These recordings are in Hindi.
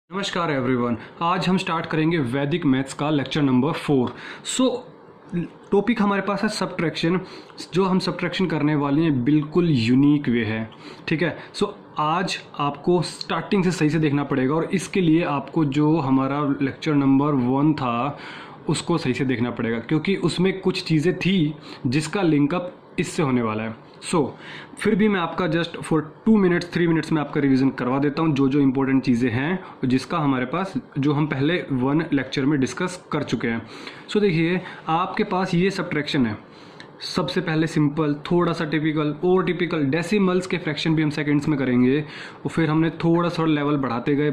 नमस्कार एवरीवन। आज हम स्टार्ट करेंगे वैदिक मैथ्स का लेक्चर नंबर 4। टॉपिक हमारे पास है सब्ट्रैक्शन। जो हम सब्ट्रैक्शन करने वाले हैं बिल्कुल यूनिक वे है, ठीक है। आज आपको स्टार्टिंग से सही से देखना पड़ेगा और इसके लिए आपको जो हमारा लेक्चर नंबर 1 था उसको सही से देखना पड़ेगा, क्योंकि उसमें कुछ चीज़ें थी जिसका लिंकअप इससे होने वाला है। फिर भी मैं आपका जस्ट फॉर 2 मिनट्स 3 मिनट्स में आपका रिवीजन करवा देता हूँ जो जो इंपॉर्टेंट चीज़ें हैं जिसका हमारे पास जो हम पहले 1 लेक्चर में डिस्कस कर चुके हैं। देखिए आपके पास ये सब्ट्रैक्शन है। सबसे पहले सिंपल, थोड़ा सा टिपिकल और टिपिकल, डेसिमल्स के फ्रैक्शन भी हम सेकंड्स में करेंगे और फिर हमने थोड़ा लेवल बढ़ाते गए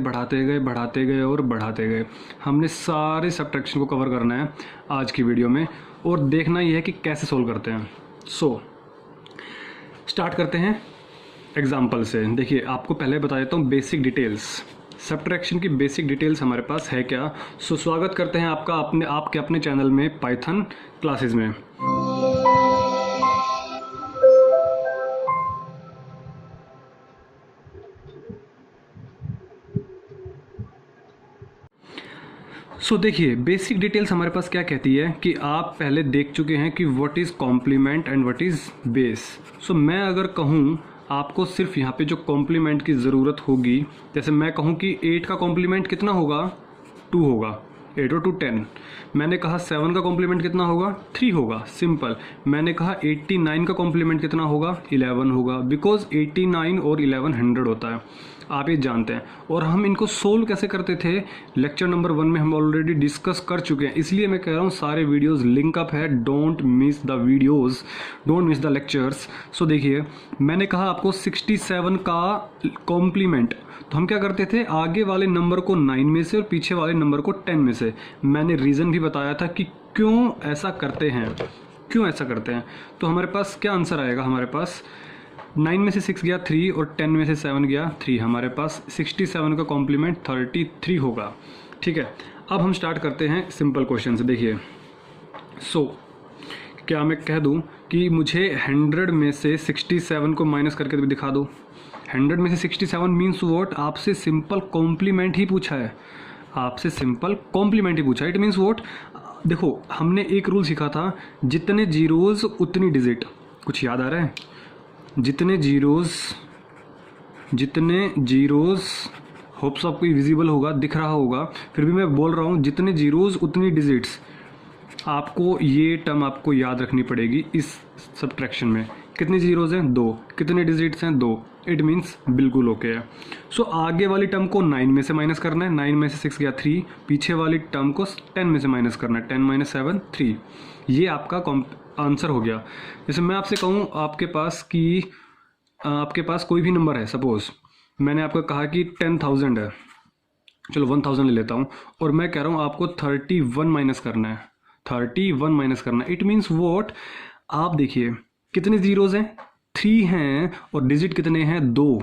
और बढ़ाते गए। हमने सारे सब्ट्रैक्शन को कवर करना है आज की वीडियो में और देखना ये है कि कैसे सोल्व करते हैं। स्टार्ट करते हैं एग्जाम्पल से। देखिए आपको पहले बता देता हूँ बेसिक डिटेल्स। सब्ट्रैक्शन की बेसिक डिटेल्स हमारे पास है क्या। स्वागत करते हैं आपका आपके अपने चैनल में पाइथन क्लासेस में। देखिए बेसिक डिटेल्स हमारे पास क्या कहती है कि आप पहले देख चुके हैं कि what is complement and what is base. मैं अगर कहूँ आपको सिर्फ यहाँ पे जो कॉम्प्लीमेंट की ज़रूरत होगी, जैसे मैं कहूँ कि 8 का कॉम्प्लीमेंट कितना होगा, 2 होगा। 8 और 2 10। मैंने कहा 7 का कॉम्प्लीमेंट कितना होगा, 3 होगा, सिंपल। मैंने कहा 89 का कॉम्प्लीमेंट कितना होगा, 11 होगा, बिकॉज 89 और 11 100 होता है, आप ये जानते हैं। और हम इनको सोल्व कैसे करते थे लेक्चर नंबर 1 में हम ऑलरेडी डिस्कस कर चुके हैं, इसलिए मैं कह रहा हूँ सारे वीडियोस लिंक अप है। Don't miss the videos, don't miss the lectures. देखिए मैंने कहा आपको 67 का कॉम्प्लीमेंट, तो हम क्या करते थे, आगे वाले नंबर को 9 में से और पीछे वाले नंबर को 10 में से। मैंने रीज़न भी बताया था कि क्यों ऐसा करते हैं। तो हमारे पास क्या आंसर आएगा, हमारे पास 9 में से 6 गया 3 और 10 में से 7 गया 3। हमारे पास 67 का कॉम्प्लीमेंट 33 होगा, ठीक है। अब हम स्टार्ट करते हैं सिंपल क्वेश्चन से। देखिए क्या मैं कह दूं कि मुझे 100 में से 67 को माइनस करके भी दिखा दो। 100 में से 67 मीन्स वॉट, आपसे सिंपल कॉम्प्लीमेंट ही पूछा है, इट मीन्स वॉट। देखो हमने एक रूल सीखा था, जितने जीरोज उतनी डिजिट। कुछ याद आ रहा है? जितने जीरोज होप्स आपको विजिबल होगा, दिख रहा होगा, फिर भी मैं बोल रहा हूँ जितने जीरोज उतनी डिजिट्स। आपको ये टर्म आपको याद रखनी पड़ेगी इस सब्ट्रैक्शन में। कितनी जीरोज हैं, 2। कितने डिजिट्स हैं, 2। इट मीन्स बिल्कुल ओके है। आगे वाली टर्म को 9 में से माइनस करना है। 9 में से 6 गया 3। पीछे वाली टर्म को 10 में से माइनस करना है। 10 - 7 3। ये आपका आंसर हो गया। जैसे मैं आपसे कहूँ आपके पास कोई भी नंबर है, सपोज मैंने आपको कहा कि 10,000 है, चलो 1000 ले लेता हूँ, और मैं कह रहा हूँ आपको 31 माइनस करना है। इट मीन्स वॉट, आप देखिए कितने जीरोज हैं, 3 हैं, और डिजिट कितने हैं, 2।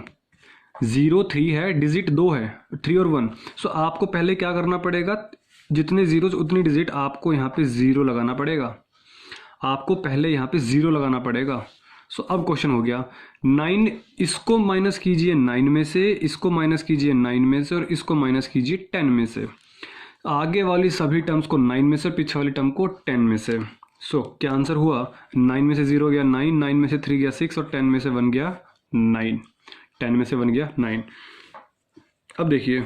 0 3 है, डिजिट 2 है, 3 और 1। आपको पहले क्या करना पड़ेगा, जितने जीरोज उतनी डिजिट, आपको यहाँ पे 0 लगाना पड़ेगा। अब क्वेश्चन हो गया 9, इसको माइनस कीजिए 9 में से, इसको माइनस कीजिए 9 में से, और इसको माइनस कीजिए 10 में से। आगे वाली सभी टर्म्स को 9 में से, पीछे वाली टर्म को 10 में से। क्या आंसर हुआ, 9 में से 0 गया 9, 9 में से 3 गया 6, और 10 में से 1 गया 9। 10 में से 1 गया 9। अब देखिए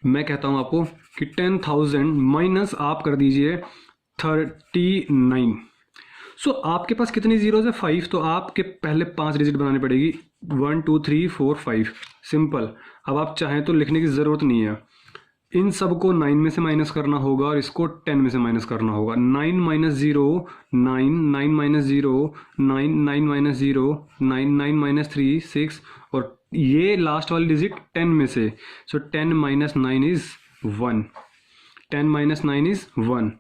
मैं कहता हूं आपको कि 10,000 माइनस आप कर दीजिए 39। आपके पास कितनी जीरोज है, 5। तो आपके पहले 5 डिजिट बनानी पड़ेगी, 1 2 3 4 5, सिंपल। अब आप चाहें तो लिखने की ज़रूरत नहीं है, इन सब को 9 में से माइनस करना होगा और इसको 10 में से माइनस करना होगा। 9 - 0 9, 9 - 0 9, 9 - 0 9, 9 - 3 6, और ये लास्ट वाली डिजिट 10 में से। 10 - 9 इज़ 1। 10 - 9 इज़ 1।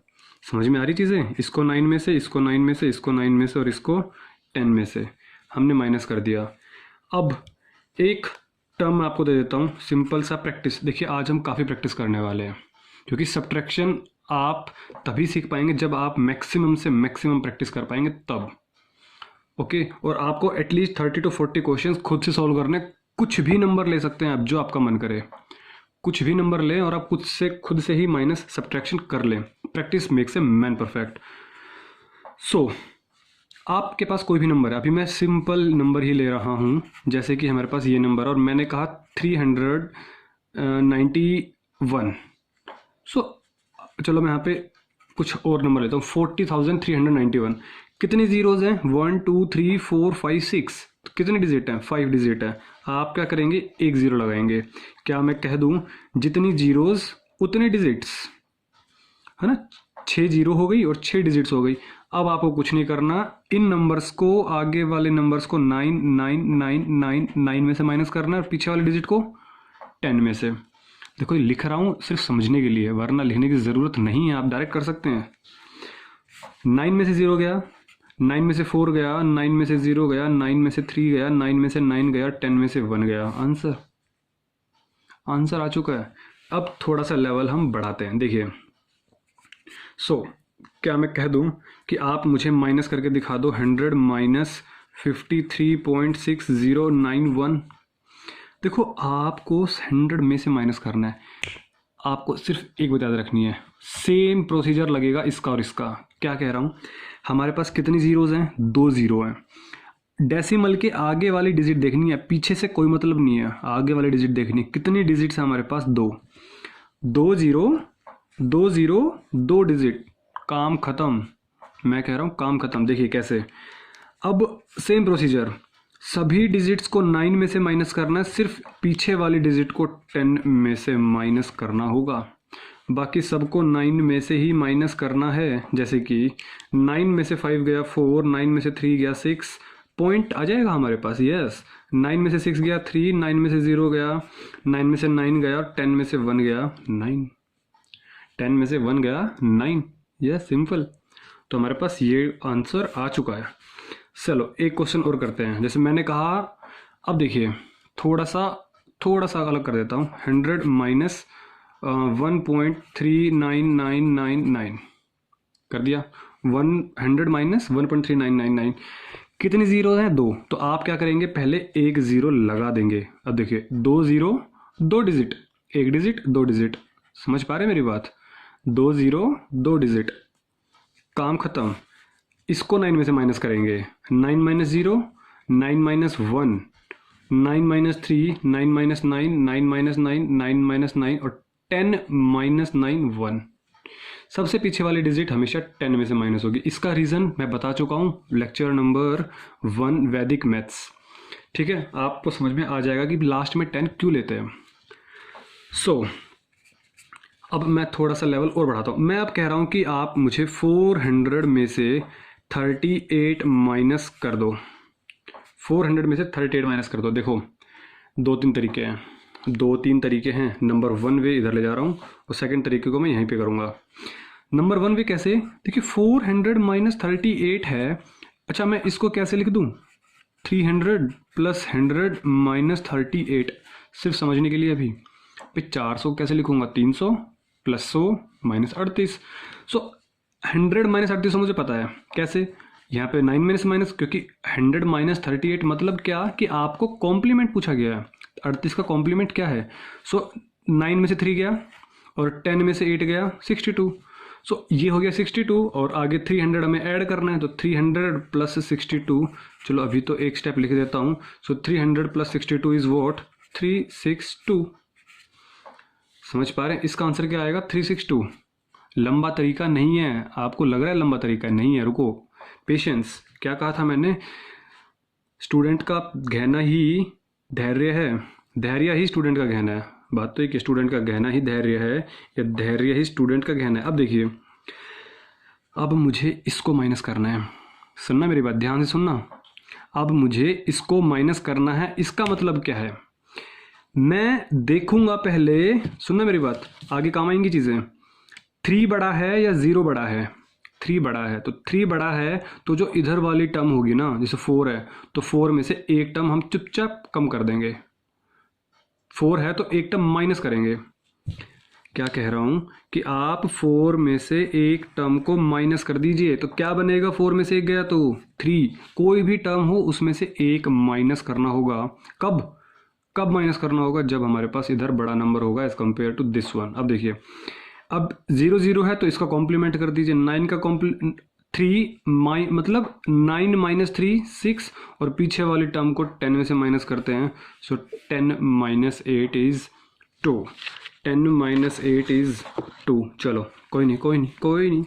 समझ में आ रही चीज़ें? इसको 9 में से, इसको 9 में से, इसको 9 में से, और इसको 10 में से हमने माइनस कर दिया। अब एक टर्म मैं आपको दे देता हूँ, सिंपल सा प्रैक्टिस। देखिए आज हम काफ़ी प्रैक्टिस करने वाले हैं, क्योंकि सब्ट्रैक्शन आप तभी सीख पाएंगे जब आप मैक्सिमम से मैक्सिमम प्रैक्टिस कर पाएंगे तब। ओके, और आपको एटलीस्ट 30 to 40 क्वेश्चंस खुद से सॉल्व करने, कुछ भी नंबर ले सकते हैं आप, जो आपका मन करे। कुछ भी नंबर लें और आप खुद से ही माइनस सब्ट्रैक्शन कर लें। Practice makes a man perfect. So आपके पास कोई भी नंबर है, अभी मैं सिंपल नंबर ही ले रहा हूँ, जैसे कि हमारे पास ये नंबर और मैंने कहा 391। सो चलो मैं यहाँ पे कुछ और नंबर लेता हूँ, 40,391। कितनी जीरोज़ हैं? 1 2 3 4 5 6। तो कितने डिजिट हैं? 5 डिजिट है। आप क्या करेंगे? एक ज़ीरो लगाएंगे। क्या मैं कह दूँ जितनी जीरोज़ उतने डिजिट्स, है ना? 6 जीरो हो गई और 6 डिजिट्स हो गई। अब आपको कुछ नहीं करना, इन नंबर्स को, आगे वाले नंबर्स को 9 9 9 9 9 में से माइनस करना है और पीछे वाले डिजिट को 10 में से। देखो ये लिख रहा हूँ सिर्फ समझने के लिए, वरना लिखने की ज़रूरत नहीं है, आप डायरेक्ट कर सकते हैं। 9 में से 0 गया, 9 में से 4 गया, 9 में से 0 गया, 9 में से 3 गया, 9 में से 9 गया, 10 में से 1 गया। आंसर आ चुका है। अब थोड़ा सा लेवल हम बढ़ाते हैं। देखिए क्या मैं कह दूं कि आप मुझे माइनस करके दिखा दो 100 माइनस 53.6091। देखो आपको 100 में से माइनस करना है, आपको सिर्फ एक बात याद रखनी है, सेम प्रोसीजर लगेगा इसका और इसका। क्या कह रहा हूँ, हमारे पास कितनी जीरोज़ हैं? 2 जीरो हैं। डेसिमल के आगे वाली डिजिट देखनी है, पीछे से कोई मतलब नहीं है, आगे वाली डिजिट देखनी है। कितनी डिजिट्स हैं हमारे पास? 2 जीरो 2 जीरो 2 डिजिट, काम ख़त्म। मैं कह रहा हूँ काम ख़त्म। देखिए कैसे, अब सेम प्रोसीजर, सभी डिजिट्स को 9 में से माइनस करना है, सिर्फ पीछे वाली डिजिट को 10 में से माइनस करना होगा, बाकी सबको 9 में से ही माइनस करना है। जैसे कि 9 में से 5 गया 4, 9 में से 3 गया 6, पॉइंट आ जाएगा हमारे पास। यस, 9 में से 6 गया 3, 9 में से 0 गया, 9 में से 9 गया, 10 में से 1 गया 9, 10 में से 1 गया 9। Yes, simple. तो हमारे पास ये आंसर आ चुका है। चलो एक क्वेश्चन और करते हैं। जैसे मैंने कहा, अब देखिए थोड़ा सा अलग कर देता हूँ। 100 माइनस 1.39999 कर दिया। 100 माइनस 1.3999। कितनी जीरो हैं? 2। तो आप क्या करेंगे, पहले एक ज़ीरो लगा देंगे। अब देखिए 2 जीरो 2 डिजिट, 1 डिजिट 2 डिजिट। समझ पा रहे हैं मेरी बात? 2 जीरो 2 डिजिट, काम ख़त्म। इसको 9 में से माइनस करेंगे। 9 minus 0, 9 minus 1, 9 minus 3, 9 minus 9, 9 minus 9, 9 minus 9 और 10 माइनस 9 1। सबसे पीछे वाली डिजिट हमेशा 10 में से माइनस होगी। इसका रीज़न मैं बता चुका हूँ लेक्चर नंबर 1 वैदिक मैथ्स। ठीक है, आपको समझ में आ जाएगा कि लास्ट में 10 क्यों लेते हैं। अब मैं थोड़ा सा लेवल और बढ़ाता हूँ। मैं अब कह रहा हूँ कि आप मुझे 400 में से 38 माइनस कर दो। 400 में से 38 माइनस कर दो। देखो 2-3 तरीके हैं। नंबर 1 वे इधर ले जा रहा हूँ और सेकंड तरीके को मैं यहीं पे करूँगा। नंबर 1 वे कैसे? देखिए 400 माइनस 38 है। अच्छा, मैं इसको कैसे लिख दूँ? 300 प्लस 100 माइनस 38, सिर्फ समझने के लिए। अभी 400 कैसे लिखूँगा? 300 प्लस 100 माइनस 38। 100 माइनस 38 मुझे पता है कैसे। यहाँ पे 9 में से माइनस, क्योंकि 100 माइनस 38 मतलब क्या कि आपको कॉम्प्लीमेंट पूछा गया है। 38 का कॉम्प्लीमेंट क्या है? 9 में से 3 गया और 10 में से 8 गया 62। ये हो गया 62 और आगे 300 हमें ऐड करना है, तो 300 प्लस 62। चलो अभी तो एक स्टेप लिख देता हूँ। 300 प्लस 62 इज़ वॉट? 362। समझ पा रहे हैं? इसका आंसर क्या आएगा? 362। लंबा तरीका नहीं है। आपको लग रहा है लंबा तरीका नहीं है, रुको, पेशेंस। क्या कहा था मैंने? स्टूडेंट का गहना ही धैर्य है, धैर्य ही स्टूडेंट का गहना है। बात तो एक, स्टूडेंट का गहना ही धैर्य है या धैर्य ही स्टूडेंट का गहना है। अब देखिए, अब मुझे इसको माइनस करना है। सुनना मेरी बात, ध्यान से सुनना। अब मुझे इसको माइनस करना है। इसका मतलब क्या है? मैं देखूंगा पहले, सुनना मेरी बात, आगे काम आएंगी चीज़ें। 3 बड़ा है या 0 बड़ा है? 3 बड़ा है। तो 3 बड़ा है तो जो इधर वाली टर्म होगी ना, जैसे 4 है तो 4 में से एक टर्म हम चुपचाप कम कर देंगे। 4 है तो एक टर्म माइनस करेंगे। क्या कह रहा हूँ कि आप 4 में से एक टर्म को माइनस कर दीजिए, तो क्या बनेगा? 4 में से एक गया तो 3। कोई भी टर्म हो उसमें से एक माइनस करना होगा। कब? कब माइनस करना होगा? जब हमारे पास इधर बड़ा नंबर होगा as compare to this one. अब देखिए, अब 0 0 है तो इसका कॉम्प्लीमेंट कर दीजिए। 9 का मतलब 9 माइनस 3 6, और पीछे वाली टर्म को 10 में से माइनस करते हैं। सो 10 माइनस 8 इज 2। 10 minus 8 is 2। चलो कोई नहीं,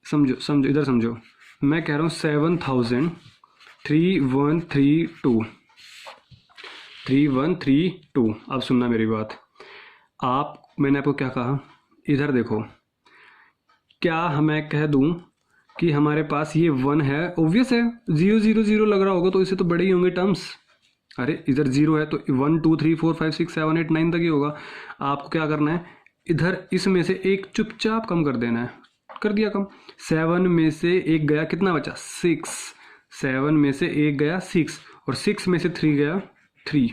समझो इधर समझो। मैं कह रहा हूँ 3132। अब सुनना मेरी बात। मैंने आपको क्या कहा? इधर देखो, क्या मैं कह दूं कि हमारे पास ये 1 है? ऑब्वियस है, 0 0 0 लग रहा होगा तो इससे तो बड़े ही होंगे टर्म्स। अरे इधर 0 है तो 1 2 3 4 5 6 7 8 9 तक ही होगा। आपको क्या करना है, इधर इसमें से एक चुपचाप कम कर देना है। कर दिया कम। 7 में से एक गया, कितना बचा? 6। 7 में से एक गया 6, और 6 में से 3 गया 3।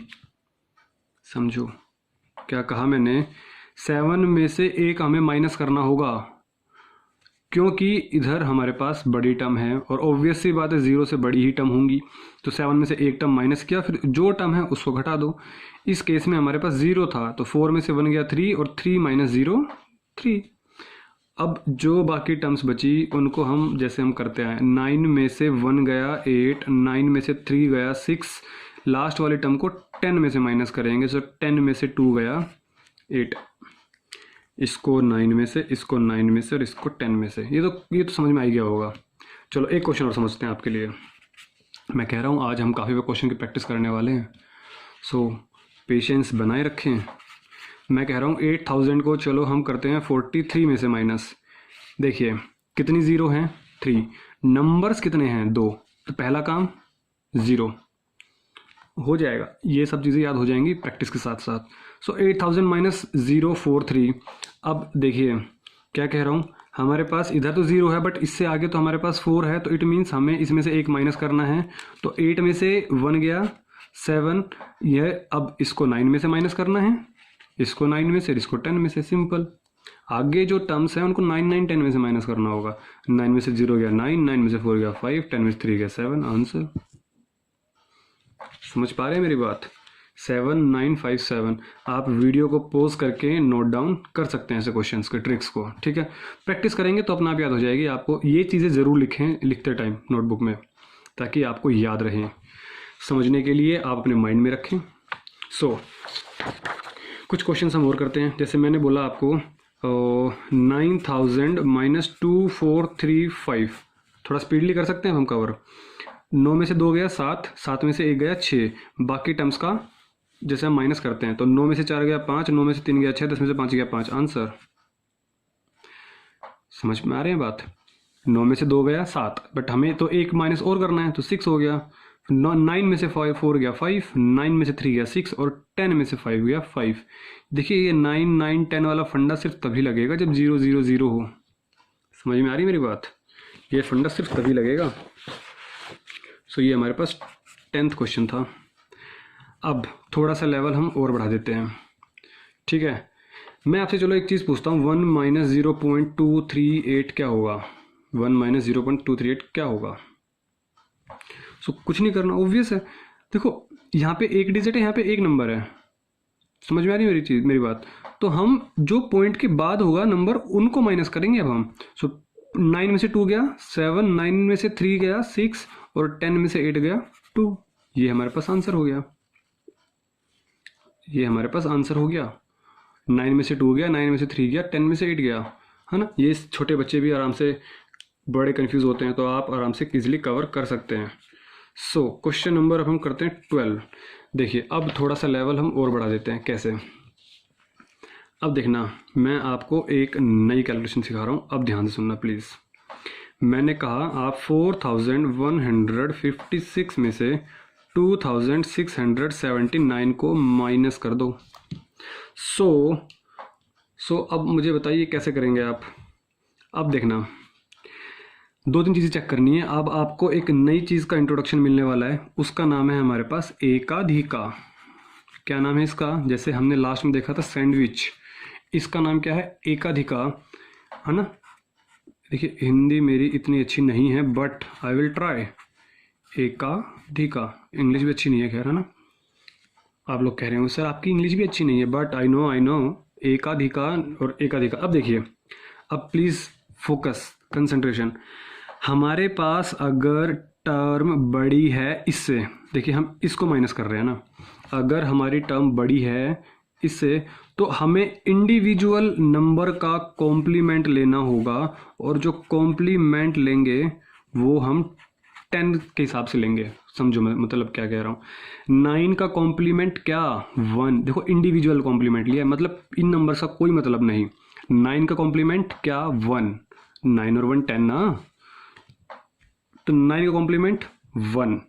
समझो क्या कहा मैंने? 7 में से एक हमें माइनस करना होगा, क्योंकि इधर हमारे पास बड़ी टर्म है और ऑब्वियस सी बात है 0 से बड़ी ही टर्म होंगी। तो 7 में से एक टर्म माइनस किया, फिर जो टर्म है उसको घटा दो। इस केस में हमारे पास 0 था तो 4 में से 1 गया 3, और 3 माइनस 0 3। अब जो बाकी टर्म्स बची उनको हम जैसे हम करते हैं, 9 में से 1 गया 8, 9 में से 3 गया 6, लास्ट वाली टर्म को 10 में से माइनस करेंगे। सो 10 में से 2 गया 8, इसको 9 में से, इसको 9 में से, और इसको 10 में से। ये तो समझ में आ गया होगा। चलो एक क्वेश्चन और समझते हैं आपके लिए। मैं कह रहा हूँ आज हम काफ़ी क्वेश्चन की प्रैक्टिस करने वाले हैं, सो पेशेंस बनाए रखें। मैं कह रहा हूँ 8000 को चलो हम करते हैं 43 में से माइनस। देखिए कितनी 0 हैं? 3। नंबर्स कितने हैं? 2। तो पहला काम 0 हो जाएगा। ये सब चीज़ें याद हो जाएंगी प्रैक्टिस के साथ साथ। सो 8000 माइनस 043। अब देखिए क्या कह रहा हूँ, हमारे पास इधर तो 0 है बट इससे आगे तो हमारे पास 4 है, तो इट मीन्स हमें इसमें से एक माइनस करना है। तो 8 में से 1 गया 7, यह अब इसको 9 में से माइनस करना है, इसको 9 में से, इसको 10 में से। सिंपल। आगे जो टर्म्स हैं उनको 9 9 10 में से माइनस करना होगा। 9 में से 0 गया 9, 9 में से 4 गया 5, 10 में से 3 गया 7। आंसर समझ पा रहे हैं मेरी बात? 7957। आप वीडियो को पॉज करके नोट डाउन कर सकते हैं ऐसे क्वेश्चंस के ट्रिक्स को, ठीक है? प्रैक्टिस करेंगे तो अपना आप याद हो जाएगी। आपको ये चीज़ें ज़रूर लिखें लिखते टाइम नोटबुक में, ताकि आपको याद रहें। समझने के लिए आप अपने माइंड में रखें। कुछ क्वेश्चन हम और करते हैं। जैसे मैंने बोला आपको 9000 माइनस 2435, थोड़ा स्पीडली कर सकते हैं हम कवर। 9 में से 2 गया 7, 7 में से 1 गया 6। बाकी टर्म्स का जैसे हम माइनस करते हैं तो 9 में से 4 गया 5, 9 में से 3 गया 6, 10 में से 5 गया 5। आंसर समझ में आ रहे हैं बात? 9 में से 2 गया 7, बट हमें तो एक माइनस और करना है तो 6 हो गया। 9 में से 4 गया 5, 9 में से 3 गया 6, और 10 में से 5 गया 5। देखिए ये 9 9 10 वाला फंडा सिर्फ तभी लगेगा जब 0 0 0 हो। समझ में आ रही मेरी बात? ये फंडा सिर्फ तभी लगेगा। सो ये हमारे पास 10th क्वेश्चन था। अब थोड़ा सा लेवल हम और बढ़ा देते हैं, ठीक है? मैं आपसे चलो एक चीज़ पूछता हूँ, 1 माइनस 0.238 क्या होगा? 1 माइनस 0.238 क्या होगा? सो कुछ नहीं करना, ऑब्वियस है। देखो यहाँ पे एक डिजिट है, यहाँ पे एक नंबर है। समझ में आ रही मेरी बात? तो हम जो पॉइंट के बाद होगा नंबर उनको माइनस करेंगे अब हम। सो 9 में से 2 गया 7, 9 में से 3 गया 6, और 10 में से 8 गया 2। ये हमारे पास आंसर हो गया। ये हमारे पास आंसर हो गया। 9 में से 2 गया, 9 में से 3 गया, 10 में से 8 गया, है ना? ये छोटे बच्चे भी आराम से, बड़े कंफ्यूज होते हैं तो आप आराम से इजीली कवर कर सकते हैं। सो क्वेश्चन नंबर अब हम करते हैं 12। देखिए अब थोड़ा सा लेवल हम और बढ़ा देते हैं। कैसे? अब देखना, मैं आपको एक नई कैलकुलेशन सिखा रहा हूँ, अब ध्यान से सुनना प्लीज़। मैंने कहा आप 4156 में से 2679 को माइनस कर दो। सो अब मुझे बताइए कैसे करेंगे आप? अब देखना, 2-3 चीज़ें चेक करनी है। अब आपको एक नई चीज़ का इंट्रोडक्शन मिलने वाला है, उसका नाम है हमारे पास एकाधिका। क्या नाम है इसका? जैसे हमने लास्ट में देखा था सैंडविच, इसका नाम क्या है? एकाधिका, है ना? देखिए हिंदी मेरी इतनी अच्छी नहीं है बट आई विल ट्राई। एकाधिका, इंग्लिश भी अच्छी नहीं है खैर, है ना? आप लोग कह रहे हो सर आपकी इंग्लिश भी अच्छी नहीं है, बट आई नो एकाधिका और एकाधिका। अब देखिए, अब प्लीज़ फोकस, कंसंट्रेशन। हमारे पास अगर टर्म बड़ी है इससे, देखिए हम इसको माइनस कर रहे हैं ना, अगर हमारी टर्म बड़ी है इससे तो हमें इंडिविजुअल नंबर का कॉम्प्लीमेंट लेना होगा, और जो कॉम्प्लीमेंट लेंगे वो हम 10 के हिसाब से लेंगे। समझो मैं मतलब क्या कह रहा हूँ। 9 का कॉम्प्लीमेंट क्या 1, देखो इंडिविजुअल कॉम्प्लीमेंट लिया, मतलब इन नंबर का कोई मतलब नहीं। 9 का कॉम्प्लीमेंट क्या 1, 9 और 1 10 ना, तो 9 का कॉम्प्लीमेंट 1।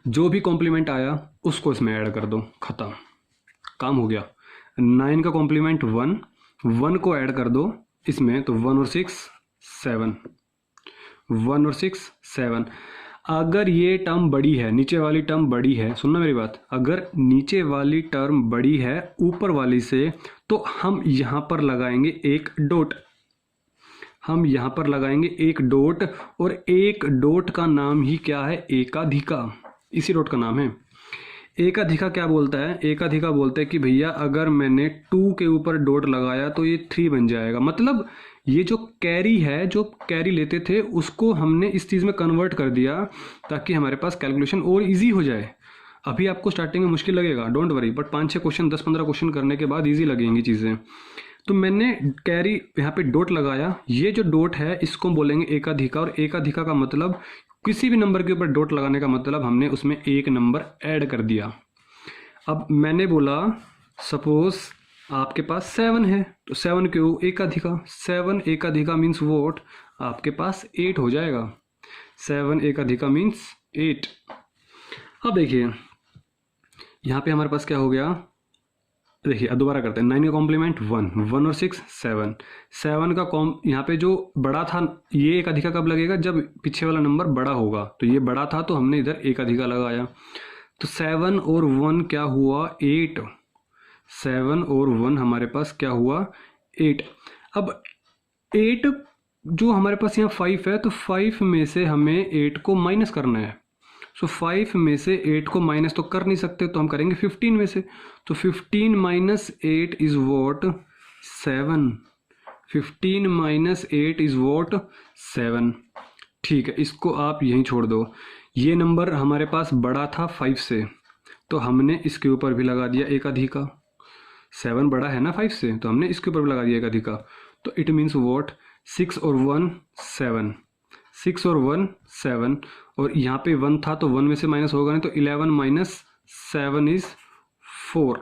जो भी कॉम्प्लीमेंट आया उसको इसमें ऐड कर दो, खत्म, काम हो गया। 9 का कॉम्प्लीमेंट 1, 1 को ऐड कर दो इसमें, तो 1 और 6 7, 1 और 6 7। अगर ये टर्म बड़ी है, नीचे वाली टर्म बड़ी है, सुनना मेरी बात, अगर नीचे वाली टर्म बड़ी है ऊपर वाली से, तो हम यहाँ पर लगाएंगे एक डॉट, हम यहाँ पर लगाएंगे एक डॉट, और एक डॉट का नाम ही क्या है, एकाधिका, इसी डॉट का नाम है एकाधिका। क्या बोलता है, एकाधिका बोलता है कि भैया अगर मैंने 2 के ऊपर डॉट लगाया तो ये 3 बन जाएगा। मतलब ये जो कैरी है, जो कैरी लेते थे उसको हमने इस चीज़ में कन्वर्ट कर दिया ताकि हमारे पास कैलकुलेशन और इजी हो जाए। अभी आपको स्टार्टिंग में मुश्किल लगेगा, don't worry, but 5-6 question 10-15 question करने के बाद ईजी लगेंगी चीज़ें। तो मैंने कैरी यहाँ पे डॉट लगाया, ये जो डॉट है इसको बोलेंगे एकाधिका, और एकाधिका का मतलब किसी भी नंबर के ऊपर डॉट लगाने का मतलब हमने उसमें एक नंबर ऐड कर दिया। अब मैंने बोला सपोज आपके पास 7 है, तो 7 क्यों एकाधिका, 7 एकाधिका मीन्स वोट, आपके पास 8 हो जाएगा। 7 एकाधिका मीन्स 8। अब देखिए यहाँ पे हमारे पास क्या हो गया, देखिए अब दोबारा करते हैं। 9 का कॉम्प्लीमेंट 1, 1 और 6 7, 7 का यहाँ पे जो बड़ा था, ये एक अधिका कब लगेगा, जब पीछे वाला नंबर बड़ा होगा। तो ये बड़ा था तो हमने इधर एक अधिका लगाया, तो 7 और 1 क्या हुआ 8, 7 और 1 हमारे पास क्या हुआ 8। अब 8 जो हमारे पास यहाँ 5 है, तो 5 में से हमें 8 को माइनस करना है। सो 5 में से 8 को माइनस तो कर नहीं सकते, तो हम करेंगे 15 में से। तो 15 minus 8 is what 7, 15 minus 8 is what 7। ठीक है, इसको आप यहीं छोड़ दो। ये नंबर हमारे पास बड़ा था 5 से, तो हमने इसके ऊपर भी लगा दिया एक अधिका। 7 बड़ा है ना 5 से, तो हमने इसके ऊपर भी लगा दिया एक अधिका। तो इट मीन्स वॉट 6 और 1 7, 6 और 1 7, और यहाँ पे 1 था तो 1 में से माइनस होगा नहीं, तो 11 माइनस 7 इज 4,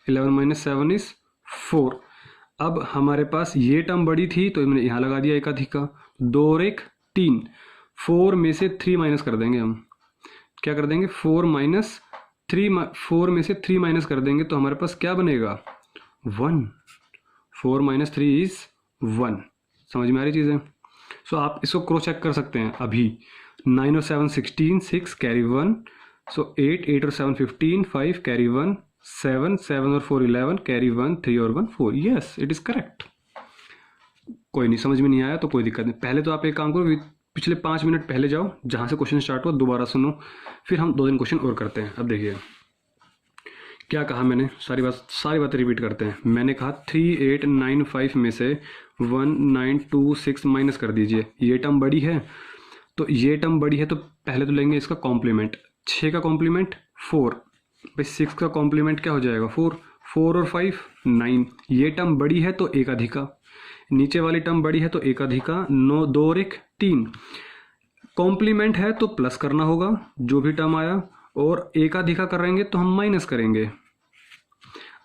11 माइनस 7 इज 4। अब हमारे पास ये टर्म बड़ी थी तो हमने यहाँ लगा दिया एक अधिका, 2 और 1 3, 4 में से 3 माइनस कर देंगे हम, क्या कर देंगे 4 माइनस 3, 4 में से 3 माइनस कर देंगे तो हमारे पास क्या बनेगा 1, 4 माइनस 3 इज 1। समझ में आ रही चीज़ें। सो आप इसको क्रॉस चेक कर सकते हैं अभी। 9 और 7 16, 6 कैरी 1, सो 8, 8 और 7 15, 5 कैरी 1, 7, 7 और 4 11 कैरी 1, 3 और 1 4। Yes it is correct. कोई नहीं, समझ में नहीं आया तो कोई दिक्कत नहीं। पहले तो आप एक काम करो, पिछले 5 मिनट पहले जाओ, जहाँ से क्वेश्चन स्टार्ट हुआ दोबारा सुनो, फिर हम 2-3 क्वेश्चन और करते हैं। अब देखिए क्या कहा मैंने, सारी बातें रिपीट करते हैं। मैंने कहा 3 8 9 5 में से 1 9 2 6 माइनस कर दीजिए। ये टर्म बड़ी है, तो ये टर्म बड़ी है तो पहले तो लेंगे इसका कॉम्प्लीमेंट। 6 का कॉम्प्लीमेंट 4, भाई 6 का कॉम्प्लीमेंट क्या हो जाएगा 4, 4 और 5 9। ये टर्म बड़ी है तो एक अधिका, नीचे वाली टर्म बड़ी है तो एक अधिका, 9 2 और 1 3। कॉम्प्लीमेंट है तो प्लस करना होगा जो भी टर्म आया, और एकाधिका करेंगे तो हम माइनस करेंगे।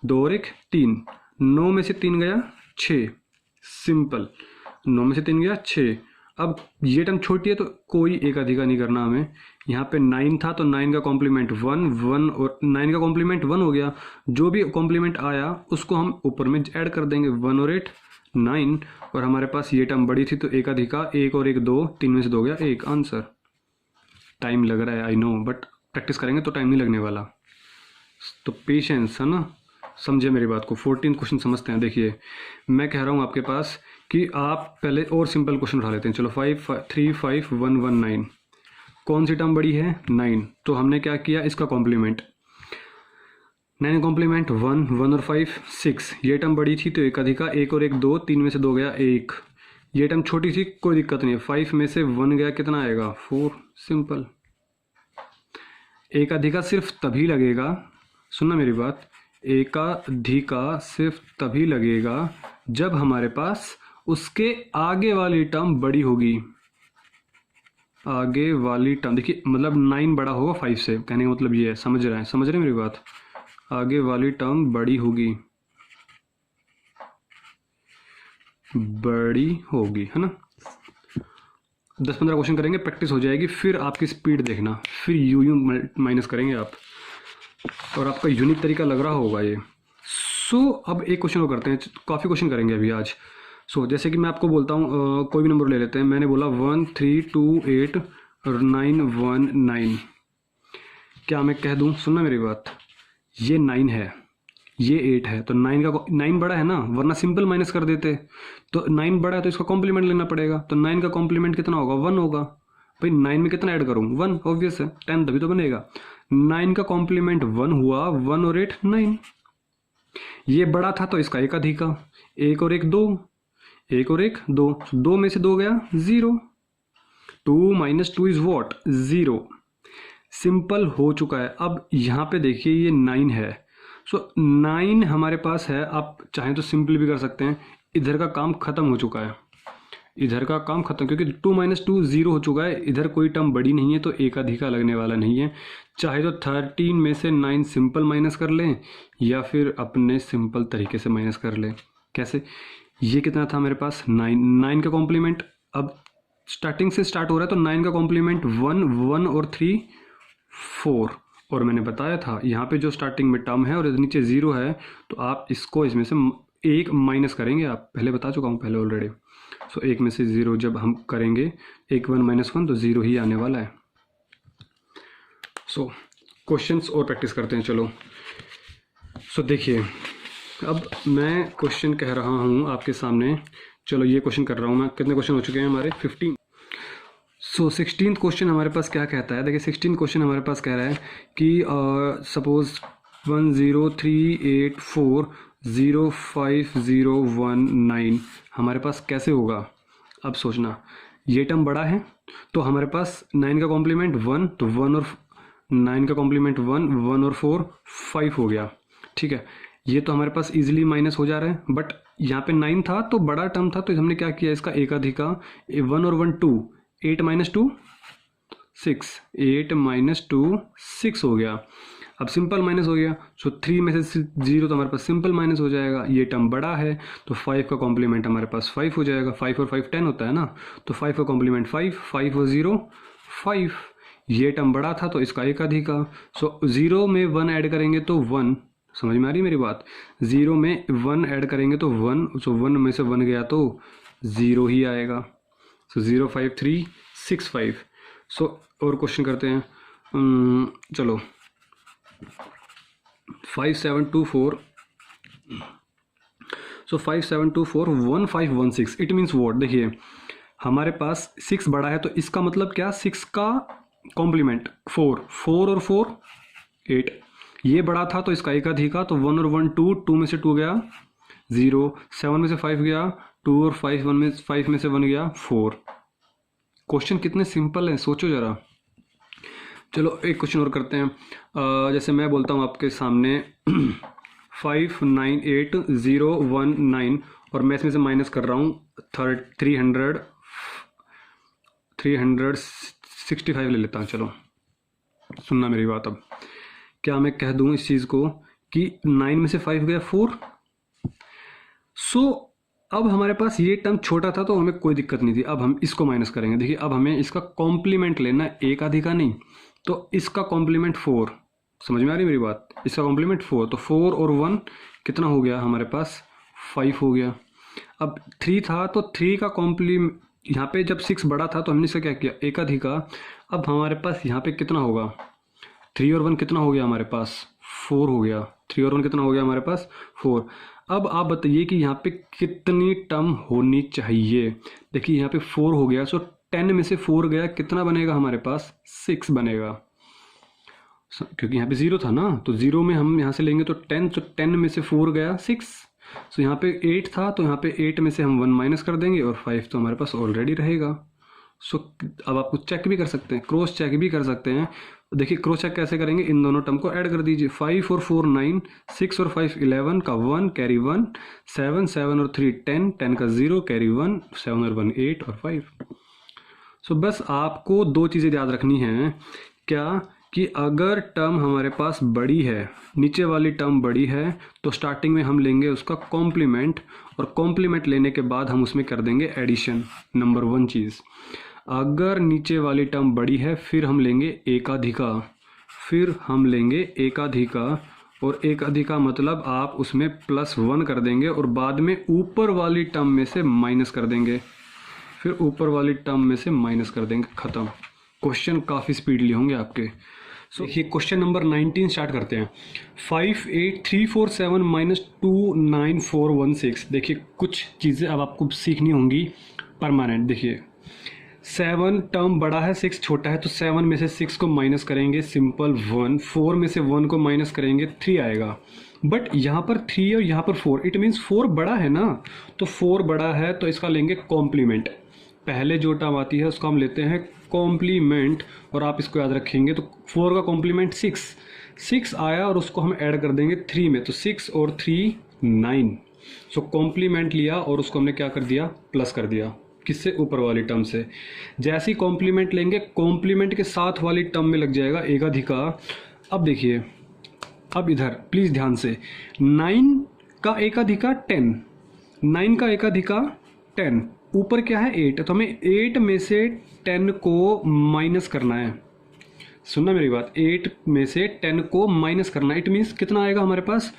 2 और 1 3, 9 में से 3 गया 6, सिंपल, 9 में से 3 गया 6। अब ये टर्म छोटी है तो कोई एकाधिका नहीं करना हमें। यहाँ पे 9 था तो 9 का कॉम्प्लीमेंट 1 1, और 9 का कॉम्प्लीमेंट 1 हो गया। जो भी कॉम्प्लीमेंट आया उसको हम ऊपर में ऐड कर देंगे, 1 और 8 9, और हमारे पास ये टर्म बड़ी थी तो एकाधिका, 1 और 1 2, 3 में से 2 गया 1। आंसर। टाइम लग रहा है आई नो, बट प्रैक्टिस करेंगे तो टाइम नहीं लगने वाला, तो पेशेंस है ना, समझे मेरी बात को। 14 क्वेश्चन समझते हैं। देखिए मैं कह रहा हूँ आपके पास कि आप पहले और सिंपल क्वेश्चन उठा लेते हैं। चलो 5 3 5 1 1 9, कौन सी टर्म बड़ी है? 9। तो हमने क्या किया, इसका कॉम्प्लीमेंट, 9 कॉम्प्लीमेंट 1, 1 और 5 6। ये टर्म बड़ी थी तो एक अधिका, 1 और 1 2, 3 में से 2 गया 1। ये टर्म छोटी थी, कोई दिक्कत नहीं है, 5 में से 1 गया, कितना आएगा? 4। सिंपल। एक अधिका सिर्फ तभी लगेगा, सुनना मेरी बात, एकाधिका सिर्फ तभी लगेगा जब हमारे पास उसके आगे वाली टर्म बड़ी होगी। आगे वाली टर्म देखिए, मतलब 9 बड़ा होगा 5 से, कहने का मतलब ये है, समझ रहे हैं मेरी बात? आगे वाली टर्म बड़ी होगी, है ना। 10-15 क्वेश्चन करेंगे, प्रैक्टिस हो जाएगी, फिर आपकी स्पीड देखना, फिर यूं माइनस करेंगे आप, और आपका यूनिक तरीका लग रहा होगा ये। अब एक क्वेश्चन और करते हैं, काफ़ी क्वेश्चन करेंगे अभी आज। जैसे कि मैं आपको बोलता हूँ, कोई भी नंबर ले लेते हैं, मैंने बोला 1 3 2 8 9 1 9। क्या मैं कह दूँ, सुनना मेरी बात, ये 9 है, ये 8 है, तो 9 बड़ा है ना, वरना सिंपल माइनस कर देते। तो 9 बड़ा है तो इसका कॉम्प्लीमेंट लेना पड़ेगा, तो 9 का कॉम्प्लीमेंट कितना होगा? 1 होगा। भाई 9 में कितना ऐड करूँ? 1, ऑब्वियस है, 10 तभी तो बनेगा। 9 का कॉम्प्लीमेंट 1 हुआ, 1 और 8 9। ये बड़ा था तो इसका एक अधिका, 1 और 1 2, 1 और 1 2, 2 में से 2 गया 0। 2 माइनस 2 इज वॉट? 0। सिंपल हो चुका है। अब यहाँ पे देखिए ये 9 है, 9 हमारे पास है, आप चाहें तो सिंपल भी कर सकते हैं। इधर का काम खत्म हो चुका है, इधर का काम खत्म, क्योंकि 2 माइनस 2 0 हो चुका है, इधर कोई टर्म बड़ी नहीं है तो एक अधिका लगने वाला नहीं है। चाहे तो 13 में से 9 सिंपल माइनस कर लें, या फिर अपने सिंपल तरीके से माइनस कर लें। कैसे? ये कितना था मेरे पास? 9 का कॉम्प्लीमेंट, अब स्टार्टिंग से स्टार्ट हो रहा है तो 9 का कॉम्प्लीमेंट 1, 1 और 3 4। और मैंने बताया था यहाँ पे जो स्टार्टिंग में टर्म है और नीचे 0 है, तो आप इसको इसमें से एक माइनस करेंगे, आप पहले बता चुका हूँ पहले ऑलरेडी। 1 में से 0 जब हम करेंगे, 1 1 माइनस 1 तो 0 ही आने वाला है। क्वेश्चंस और प्रैक्टिस करते हैं, चलो। देखिए, अब मैं क्वेश्चन कह रहा हूँ आपके सामने, चलो ये क्वेश्चन कर रहा हूँ मैं। कितने क्वेश्चन हो चुके हैं हमारे? 15। 16th क्वेश्चन हमारे पास क्या कहता है? देखिए 16th क्वेश्चन हमारे पास कह रहा है कि सपोज 103840501 हमारे पास कैसे होगा? अब सोचना, ये टर्म बड़ा है तो हमारे पास 9 का कॉम्प्लीमेंट 1, तो 1 और 9 का कॉम्प्लीमेंट 1, 1 और 4 5 हो गया, ठीक है। ये तो हमारे पास इजीली माइनस हो जा रहा है, बट यहाँ पे 9 था तो बड़ा टर्म था, तो हमने क्या किया, इसका एक अधिका, 1 और 1 2, 8 माइनस 2 6, 8 माइनस 2 6 हो गया। अब सिंपल माइनस हो गया, 3 में से 0 तो हमारे पास सिंपल माइनस हो जाएगा। ये टर्म बड़ा है तो 5 का कॉम्प्लीमेंट हमारे पास 5 हो जाएगा। 5 और 5 10 होता है ना, तो 5 का कॉम्प्लीमेंट 5, 5 और 0 5। ये टर्म बड़ा था तो इसका एक अधिका। 0 में 1 ऐड करेंगे तो 1, समझ में आ रही मेरी बात? 0 में 1 ऐड करेंगे तो 1, 1 में से 1 गया तो 0 ही आएगा। 0 5 3 6 5। और क्वेश्चन करते हैं, चलो 5724 5724 1516। It means what? देखिए हमारे पास 6 बड़ा है तो इसका मतलब क्या? 6 का कॉम्प्लीमेंट 4, 4 और 4 8। ये बड़ा था तो इसका एक अधिका, तो 1 और 1 2, 2 में से 2 गया 0, 7 में से 5 गया 2 और 5 में से 1 गया 4। क्वेश्चन कितने सिंपल हैं, सोचो जरा। चलो एक क्वेश्चन और करते हैं। जैसे मैं बोलता हूँ आपके सामने 598019 और मैं इसमें से माइनस कर रहा हूँ 365 ले लेता हूँ। चलो सुनना मेरी बात। अब क्या मैं कह दूँ इस चीज़ को कि 9 में से 5 गया 4। अब हमारे पास ये टर्म छोटा था तो हमें कोई दिक्कत नहीं थी। अब हम इसको माइनस करेंगे। देखिए अब हमें इसका कॉम्प्लीमेंट लेना है, एक अधिका नहीं। तो इसका कॉम्प्लीमेंट 4, समझ में आ रही मेरी बात? इसका कॉम्प्लीमेंट 4, तो 4 और 1 कितना हो गया हमारे पास? 5 हो गया। अब 3 था तो 3 का कॉम्प्लीमेंट, यहाँ पे जब 6 बड़ा था तो हमने इसका क्या किया? एक अधिका। अब हमारे पास यहाँ पे कितना होगा? 3 और 1 कितना हो गया हमारे पास? 4 हो गया। 3 और 1 कितना हो गया हमारे पास? 4। अब आप बताइए कि यहाँ पे कितनी टर्म होनी चाहिए। देखिए यहाँ पे 4 हो गया, सो 10 में से 4 गया, कितना बनेगा हमारे पास? 6 बनेगा, क्योंकि यहाँ पे 0 था ना, तो 0 में हम यहाँ से लेंगे तो 10, तो 10 में से 4 गया 6। सो यहाँ पे 8 था, तो यहाँ पे 8 में से हम 1 माइनस कर देंगे और 5 तो हमारे पास ऑलरेडी रहेगा। सो अब आपको चेक भी कर सकते हैं, क्रॉस चेक भी कर सकते हैं। देखिए क्रॉस चेक कैसे करेंगे, इन दोनों टर्म को ऐड कर दीजिए। 5 और 4 9, 6 और 5 11 का 1 कैरी 1, 7 7 और 3 10, 10 का 0 कैरी 1, 7 और 1 8 और 5। सो बस आपको दो चीज़ें याद रखनी हैं, क्या कि अगर टर्म हमारे पास बड़ी है, नीचे वाली टर्म बड़ी है, तो स्टार्टिंग में हम लेंगे उसका कॉम्प्लीमेंट, और कॉम्प्लीमेंट लेने के बाद हम उसमें कर देंगे एडिशन। नंबर 1 चीज़, अगर नीचे वाली टर्म बड़ी है फिर हम लेंगे एकाधिका, और एकाधिका मतलब आप उसमें +1 कर देंगे और बाद में ऊपर वाली टर्म में से माइनस कर देंगे, ख़त्म। क्वेश्चन काफ़ी स्पीडली होंगे आपके। सो देखिए क्वेश्चन नंबर 19 स्टार्ट करते हैं। 5 8 3 4 7 -2 9 4 1 6। देखिए कुछ चीज़ें अब आपको सीखनी होंगी परमानेंट। देखिए 7 टर्म बड़ा है, 6 छोटा है, तो 7 में से 6 को माइनस करेंगे, सिंपल 1। 4 में से 1 को माइनस करेंगे, 3 आएगा। बट यहाँ पर 3 और यहाँ पर 4, इट मीन्स 4 बड़ा है ना, तो 4 बड़ा है तो इसका लेंगे कॉम्प्लीमेंट। पहले जो टर्म आती है उसको हम लेते हैं कॉम्प्लीमेंट, और आप इसको याद रखेंगे। तो 4 का कॉम्प्लीमेंट 6 आया और उसको हम ऐड कर देंगे 3 में, तो 6 और 3 9। सो कॉम्प्लीमेंट लिया और उसको हमने क्या कर दिया, प्लस कर दिया। किससे? ऊपर वाली टर्म से। जैसे ही कॉम्प्लीमेंट लेंगे, कॉम्प्लीमेंट के साथ वाली टर्म में लग जाएगा एकाधिका। अब देखिए, अब इधर प्लीज़ ध्यान से, 9 का एकाधिका 10, 9 का एकाधिका 10, ऊपर क्या है 8, तो हमें 8 में से 10 को माइनस करना है। सुनना मेरी बात, 8 में से 10 को माइनस करना है। इट मीन्स कितना आएगा हमारे पास?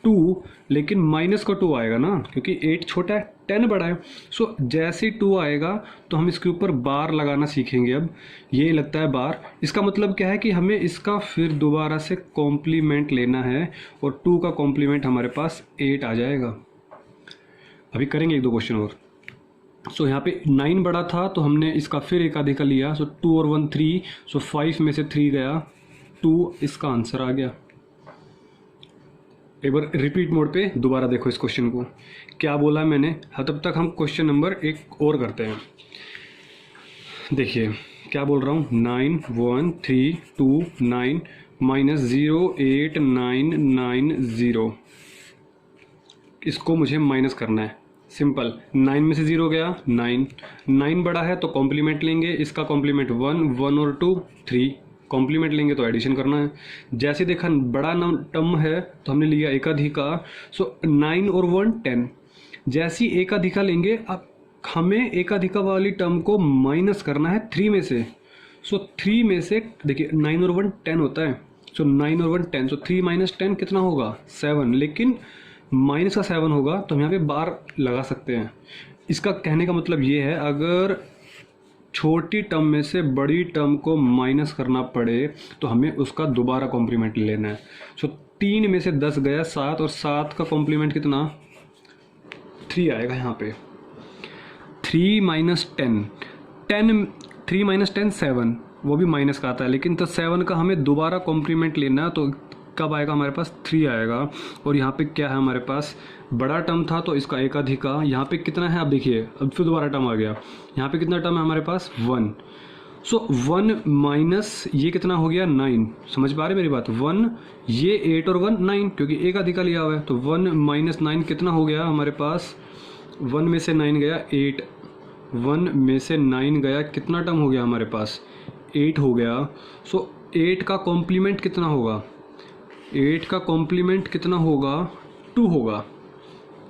2, लेकिन माइनस का 2 आएगा ना, क्योंकि 8 छोटा है, 10 बड़ा है। सो जैसे 2 आएगा तो हम इसके ऊपर बार लगाना सीखेंगे। अब ये लगता है बार, इसका मतलब क्या है कि हमें इसका फिर दोबारा से कॉम्प्लीमेंट लेना है, और 2 का कॉम्प्लीमेंट हमारे पास 8 आ जाएगा। अभी करेंगे 1-2 क्वेश्चन और। सो यहाँ पे 9 बड़ा था तो हमने इसका फिर एकाधिका लिया, सो 2 और 1 3, सो 5 में से 3 गया, 2 इसका आंसर आ गया। एक बार रिपीट मोड पे दोबारा देखो इस क्वेश्चन को, क्या बोला मैंने। हाँ, तब तक हम क्वेश्चन नंबर 1 और करते हैं। देखिए क्या बोल रहा हूँ, 9 1 3 2 9 -0 8 9 9 0, इसको मुझे माइनस करना है। सिंपल, 9 में से 0 गया 9 बड़ा है तो कॉम्प्लीमेंट लेंगे, इसका कॉम्प्लीमेंट 1 और 2 3, कॉम्प्लीमेंट लेंगे तो एडिशन करना है। जैसे देखा बड़ा टर्म है तो हमने लिया एकाधिका, सो 9 और 1 10। जैसी एकाधिका लेंगे, अब हमें एकाधिका वाली टर्म को माइनस करना है 3 में से। सो 3 में से देखिए 9 और 1 10 होता है, सो 9 और 1 10, सो 3 - 10 कितना होगा? 7, लेकिन माइनस का 7 होगा तो हम यहाँ पे बार लगा सकते हैं। इसका कहने का मतलब ये है, अगर छोटी टर्म में से बड़ी टर्म को माइनस करना पड़े तो हमें उसका दोबारा कॉम्प्लीमेंट लेना है। सो 3 में से 10 गया 7, और 7 का कॉम्प्लीमेंट कितना? 3 आएगा यहाँ पे। 3 - 10 3 - 10 7, वो भी माइनस का आता है, लेकिन तो 7 का हमें दोबारा कॉम्प्लीमेंट लेना है, तो कब आएगा हमारे पास? 3 आएगा। और यहाँ पे क्या है हमारे पास? बड़ा टर्म था तो इसका एकाधिका। यहाँ पे कितना है? अब देखिए, अब फिर दोबारा टर्म आ गया। यहाँ पे कितना टर्म है हमारे पास? 1। सो 1 माइनस ये कितना हो गया? 9। समझ पा रहे मेरी बात? 1 ये 8 और 1 9, क्योंकि एकाधिका लिया हुआ है, तो 1 - 9 कितना हो गया हमारे पास? 1 में से 9 गया 8, 1 में से 9 गया, कितना टर्म हो गया हमारे पास? 8 हो गया। सो 8 का कॉम्प्लीमेंट कितना होगा? 8 का कॉम्प्लीमेंट कितना होगा? 2 होगा।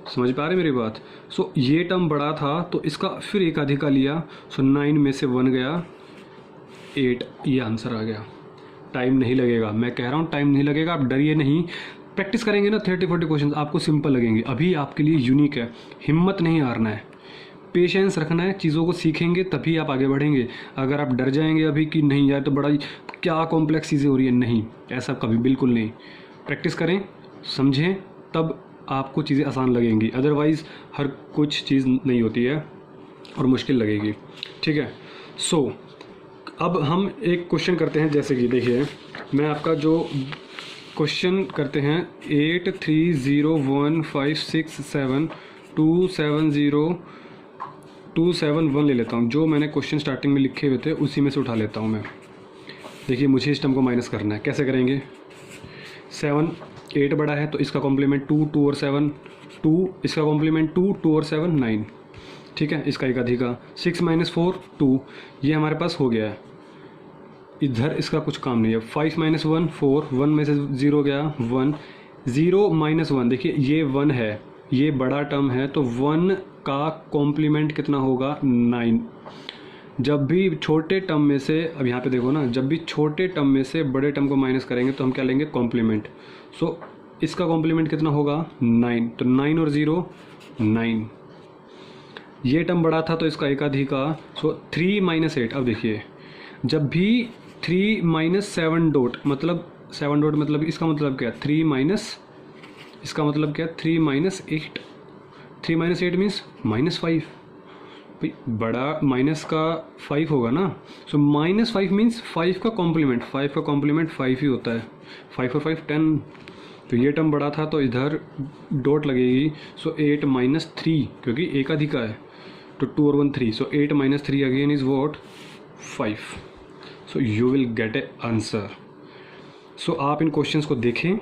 समझ पा रहे मेरी बात? सो ये टर्म बड़ा था तो इसका फिर एकाधिका लिया, सो 9 में से 1 गया 8, ये आंसर आ गया। टाइम नहीं लगेगा, मैं कह रहा हूँ टाइम नहीं लगेगा, आप डरिए नहीं। प्रैक्टिस करेंगे ना 30-40 क्वेश्चन आपको सिंपल लगेंगे। अभी आपके लिए यूनिक है, हिम्मत नहीं हारना है, पेशेंस रखना है, चीज़ों को सीखेंगे तभी आप आगे बढ़ेंगे। अगर आप डर जाएंगे अभी कि नहीं यार तो बड़ा क्या कॉम्प्लेक्स चीज़ें हो रही है, नहीं, ऐसा कभी बिल्कुल नहीं। प्रैक्टिस करें, समझें, तब आपको चीज़ें आसान लगेंगी। अदरवाइज़ हर कुछ चीज़ नहीं होती है और मुश्किल लगेगी। ठीक है, सो अब हम एक क्वेश्चन करते हैं, जैसे कि देखिए मैं आपका जो क्वेश्चन करते हैं 8301567270271271 ले लेता हूँ। जो मैंने क्वेश्चन स्टार्टिंग में लिखे हुए थे उसी में से उठा लेता हूँ मैं। देखिए मुझे इस टर्म को माइनस करना है, कैसे करेंगे? 7 8 बड़ा है तो इसका कॉम्प्लीमेंट 2, 2 और 7 2, इसका कॉम्प्लीमेंट 2, 2 और 7 9, ठीक है, इसका एक अधिका 6 - 4 2, ये हमारे पास हो गया है। इधर इसका कुछ काम नहीं है। 5 - 1 4, 1 में से 0 गया 1, 0 - 1, देखिए ये 1 है, ये बड़ा टर्म है तो 1 का कॉम्प्लीमेंट कितना होगा? 9। जब भी छोटे टर्म में से, अब यहाँ पे देखो ना, जब भी छोटे टर्म में से बड़े टर्म को माइनस करेंगे तो हम क्या लेंगे? कॉम्प्लीमेंट। सो इसका कॉम्प्लीमेंट कितना होगा? 9, तो 9 और 0 9। ये टर्म बड़ा था तो इसका एकाधिका, सो 3 - 8। अब देखिए जब भी 3 - 7 डॉट, मतलब 7 डॉट मतलब इसका मतलब क्या? 3 माइनस, इसका मतलब क्या? 3 - 8, 3 - 8 मीन्स -5। भाई बड़ा माइनस का 5 होगा ना, सो -5 मीन्स 5 का कॉम्प्लीमेंट, 5 का कॉम्प्लीमेंट 5 ही होता है। 5 और 5 10, तो ये टर्म बड़ा था तो इधर डॉट लगेगी। सो 8 - 3, क्योंकि एकाधिका है तो 2 और 1 3, so 8 - 3 again is what? 5। So you will get a answer. So आप इन क्वेश्चंस को देखें,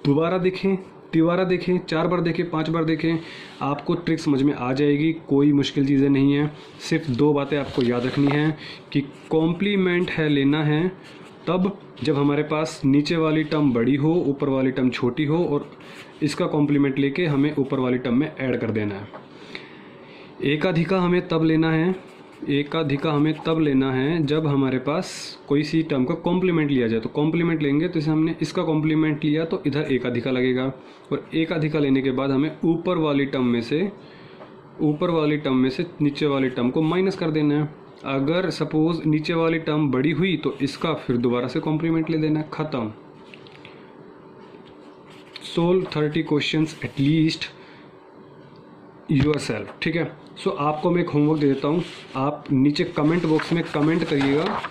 दोबारा देखें, तिबारा देखें, 4 बार देखें, 5 बार देखें, आपको ट्रिक समझ में आ जाएगी। कोई मुश्किल चीज़ें नहीं है। सिर्फ 2 बातें आपको याद रखनी है कि कॉम्प्लीमेंट है लेना है तब जब हमारे पास नीचे वाली टर्म बड़ी हो, ऊपर वाली टर्म छोटी हो, और इसका कॉम्प्लीमेंट लेके हमें ऊपर वाली टर्म में ऐड कर देना है। एकाधिका हमें तब लेना है, एकाधिका हमें तब लेना है जब हमारे पास कोई सी टर्म का कॉम्प्लीमेंट लिया जाए। तो कॉम्प्लीमेंट लेंगे तो जैसे हमने इसका कॉम्प्लीमेंट लिया तो इधर एकाधिका लगेगा, और एकाधिका लेने के बाद हमें ऊपर वाली टर्म में से नीचे वाली टर्म को माइनस कर देना है। अगर सपोज नीचे वाली टर्म बड़ी हुई तो इसका फिर दोबारा से कॉम्प्लीमेंट ले देना है, ख़त्म। सोल्व 30 क्वेश्चंस एटलीस्ट योरसेल्फ, ठीक है। सो आपको मैं एक होमवर्क दे देता हूँ, आप नीचे कमेंट बॉक्स में कमेंट करिएगा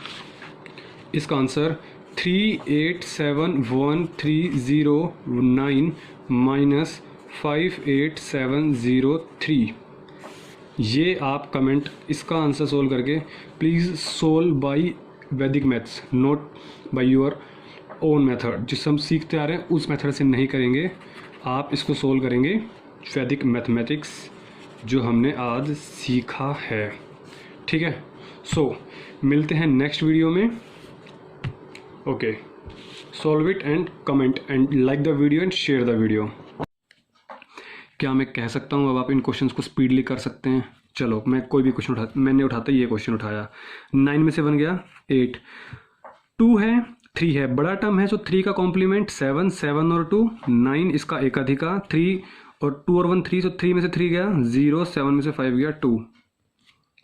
इसका आंसर 387130 9 -58703। ये आप कमेंट इसका आंसर सोल्व करके प्लीज़ सोल्व बाय वैदिक maths, not by your own method. जिस हम सीखते आ रहे हैं उस मेथड से नहीं करेंगे, आप इसको सोल्व करेंगे वैदिक मैथमेटिक्स जो हमने आज सीखा है, ठीक है। सो मिलते हैं नेक्स्ट वीडियो में। Okay, solve it and comment and like the video and share the video. क्या मैं कह सकता हूँ अब आप इन क्वेश्चंस को स्पीडली कर सकते हैं? चलो मैं कोई भी क्वेश्चन मैंने उठाता ये क्वेश्चन उठाया, 9 में से बन गया 8, 2 है 3 है, बड़ा टर्म है, सो 3 का कॉम्प्लीमेंट 7, 7 और 2 9, इसका एकाधिका 3 और 2 और 1 3, सो 3 में से 3 गया 0, 7 में से 5 गया 2।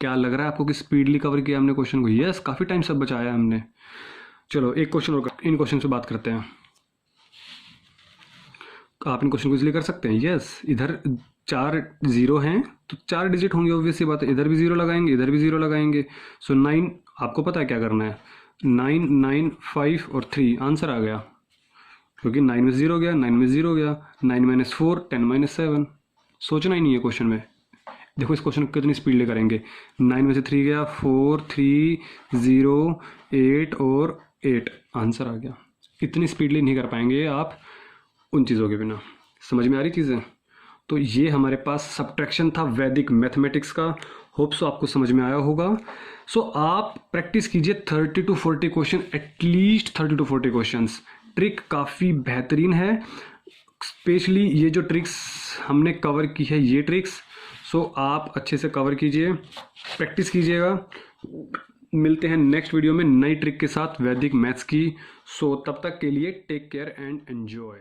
क्या लग रहा है आपको कि स्पीडली कवर किया हमने क्वेश्चन को? यस, काफ़ी टाइम सब बचाया हमने। चलो एक क्वेश्चन और इन क्वेश्चन से बात करते हैं। आप इन क्वेश्चन को इसलिए कर सकते हैं, यस इधर 4 0 हैं तो 4 डिजिट होंगे, ऑब्वियसली बात है। इधर भी 0 लगाएंगे, इधर भी 0 लगाएंगे। सो 9, आपको पता है क्या करना है, 9 9 5 और 3 आंसर आ गया, क्योंकि 9 में 0 गया, 9 में 0 गया, 9 - 4 10 - 7। सोचना ही नहीं है क्वेश्चन में। देखो इस क्वेश्चन को कितनी स्पीड ले करेंगे, 9 में से 3 गया, 4 3 0 8 और 8 आंसर आ गया। इतनी स्पीडली नहीं कर पाएंगे आप उन चीज़ों के बिना। समझ में आ रही चीज़ें? तो ये हमारे पास सब्ट्रैक्शन था वैदिक मैथमेटिक्स का। होप सो आपको समझ में आया होगा। सो आप प्रैक्टिस कीजिए 30 to 40 question, at least 30 to 40 questions. Trick काफ़ी बेहतरीन है, स्पेशली ये जो ट्रिक्स हमने कवर की है ये ट्रिक्स, सो आप अच्छे से कवर कीजिए, प्रैक्टिस कीजिएगा। मिलते हैं नेक्स्ट वीडियो में नई ट्रिक के साथ वैदिक मैथ्स की। सो तब तक के लिए टेक केयर एंड एन्जॉय।